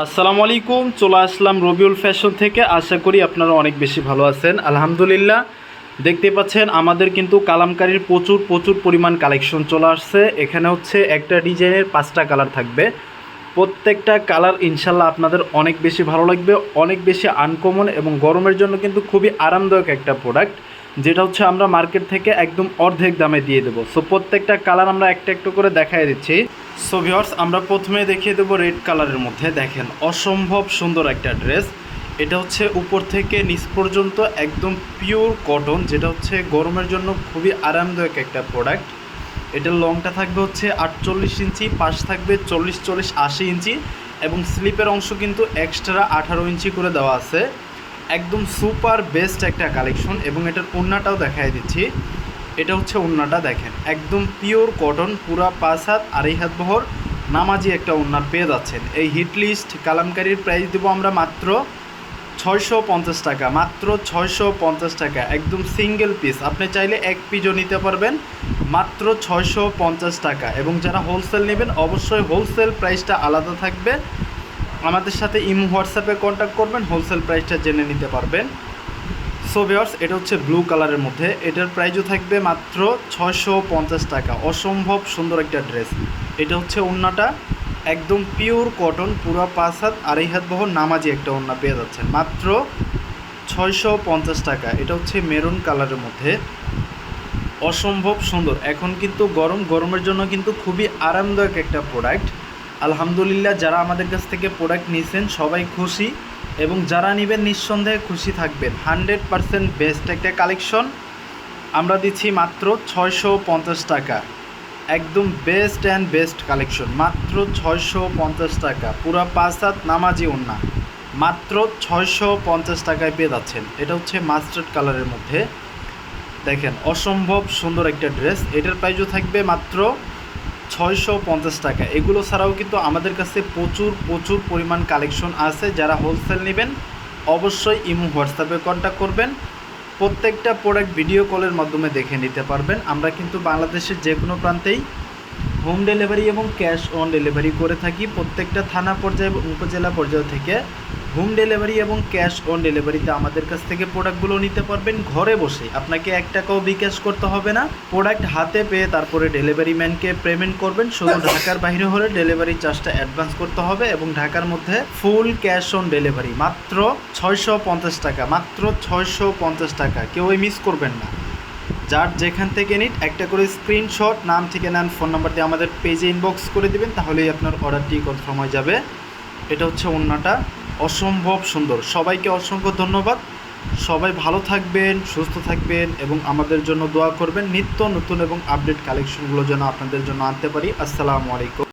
আসসালামু আলাইকুম। চলে আসলাম রবিউল ফ্যাশন থেকে। আশা করি আপনারা অনেক বেশি ভালো আছেন। আলহামদুলিল্লাহ, দেখতে পাচ্ছেন আমাদের কিন্তু কালামকারীর প্রচুর পরিমাণ কালেকশন চলে আসছে। এখানে হচ্ছে একটা ডিজাইনের 5টা কালার থাকবে। প্রত্যেকটা কালার ইনশাল্লাহ আপনাদের অনেক বেশি ভালো লাগবে, অনেক বেশি আনকমন এবং গরমের জন্য কিন্তু খুবই আরামদায়ক একটা প্রোডাক্ট, যেটা হচ্ছে আমরা মার্কেট থেকে একদম অর্ধেক দামে দিয়ে দেবো। সো প্রত্যেকটা কালার আমরা একটা একটু করে দেখাই দিচ্ছি। সো ভিউয়ার্স, আমরা প্রথমে দেখিয়ে দেবো রেড কালারের মধ্যে। দেখেন অসম্ভব সুন্দর একটা ড্রেস। এটা হচ্ছে উপর থেকে নিচ পর্যন্ত একদম পিওর কটন, যেটা হচ্ছে গরমের জন্য খুবই আরামদায়ক একটা প্রোডাক্ট। এটার লংটা থাকবে হচ্ছে 48 ইঞ্চি, পাশ থাকবে 40-80 ইঞ্চি এবং স্লিপের অংশ কিন্তু এক্সট্রা 18 ইঞ্চি করে দেওয়া আছে। একদম সুপার বেস্ট একটা কালেকশন। এবং এটার ওড়নাটাও দেখাই দিচ্ছি। এটা হচ্ছে ওড়নাটা, দেখেন একদম পিওর কটন, পুরা 5 হাত 2.5 হাত বহর নামাজি একটা ওড়না পেয়ে যাচ্ছেন। এই হিট লিস্ট কালামকারীর প্রাইস দেবো আমরা মাত্র 650 টাকা, মাত্র 650 টাকা, একদম সিঙ্গেল পিস। আপনি চাইলে এক পিসও নিতে পারবেন, মাত্র 650 টাকা। এবং যারা হোলসেল নেবেন অবশ্যই হোলসেল প্রাইসটা আলাদা থাকবে। আমাদের সাথে ইমো হোয়াটসঅ্যাপে কন্ট্যাক্ট করবেন, হোলসেল প্রাইসটা জেনে নিতে পারবেন। সো ভিউয়ার্স, এটা হচ্ছে ব্লু কালারের মধ্যে। এটার প্রাইসও থাকবে মাত্র 650 টাকা। অসম্ভব সুন্দর একটা ড্রেস। এটা হচ্ছে ওড়নাটা, একদম পিওর কটন, পুরো 5 হাত 2.5 হাত বহর নামাজি একটা ওড়না পেয়ে যাচ্ছেন মাত্র 650 টাকা। এটা হচ্ছে মেরুন কালারের মধ্যে, অসম্ভব সুন্দর। এখন কিন্তু গরমের জন্য কিন্তু খুবই আরামদায়ক একটা প্রোডাক্ট। আলহামদুলিল্লাহ, যারা আমাদের কাছ থেকে প্রোডাক্ট নিয়েছেন সবাই খুশি এবং যারা নেবেন নিঃসন্দেহে খুশি থাকবেন। 100% বেস্ট একটা কালেকশন আমরা দিচ্ছি মাত্র 650 টাকা। একদম বেস্ট অ্যান্ড বেস্ট কালেকশন, মাত্র 650 টাকা। পুরো 5 হাত নামাজি ওড়না মাত্র 650 টাকায় পেয়ে যাচ্ছেন। এটা হচ্ছে মাস্টার্ড কালারের মধ্যে, দেখেন অসম্ভব সুন্দর একটা ড্রেস। এটার প্রাইসও থাকবে মাত্র 650 টাকা। এগুলো ছাড়াও কিন্তু আমাদের কাছে প্রচুর পরিমাণ কালেকশন আছে। যারা হোলসেল নেবেন অবশ্যই ইমো হোয়াটসঅ্যাপে কন্ট্যাক্ট করবেন। প্রত্যেকটা প্রোডাক্ট ভিডিও কলের মাধ্যমে দেখে নিতে পারবেন। আমরা কিন্তু বাংলাদেশের যে কোনো প্রান্তেই হোম ডেলিভারি এবং ক্যাশ অন ডেলিভারি করে থাকি। প্রত্যেকটা থানা পর্যায়ে এবং উপজেলা পর্যায় থেকে হোম ডেলিভারি এবং ক্যাশ অন ডেলিভারিতে আমাদের কাছ থেকে প্রোডাক্টগুলো নিতে পারবেন ঘরে বসে। আপনাকে 1 টাকাও বিকাশ করতে হবে না। প্রোডাক্ট হাতে পেয়ে তারপরে ডেলিভারি ম্যানকে পেমেন্ট করবেন। শুধু ঢাকার বাইরে হলে ডেলিভারি চার্জটা অ্যাডভান্স করতে হবে এবং ঢাকার মধ্যে ফুল ক্যাশ অন ডেলিভারি মাত্র 650 টাকা, মাত্র 650 টাকা। কেউই মিস করবেন না। যার যেখান থেকে নিট একটা করে স্ক্রিনশট, নাম, ঠিকানা, ফোন নাম্বার দিয়ে আমাদের পেজে ইনবক্স করে দেবেন, তাহলেই আপনার অর্ডারটি কনফার্ম হয়ে যাবে। এটা হচ্ছে ওড়নাটা, অসম্ভব সুন্দর। সবাইকে অসংখ্য ধন্যবাদ। সবাই ভালো থাকবেন, সুস্থ থাকবেন এবং আমাদের জন্য দোয়া করবেন। নিত্য নতুন এবং আপডেট কালেকশনগুলো যেন আপনাদের জন্য আনতে পারি। আসসালামু আলাইকুম।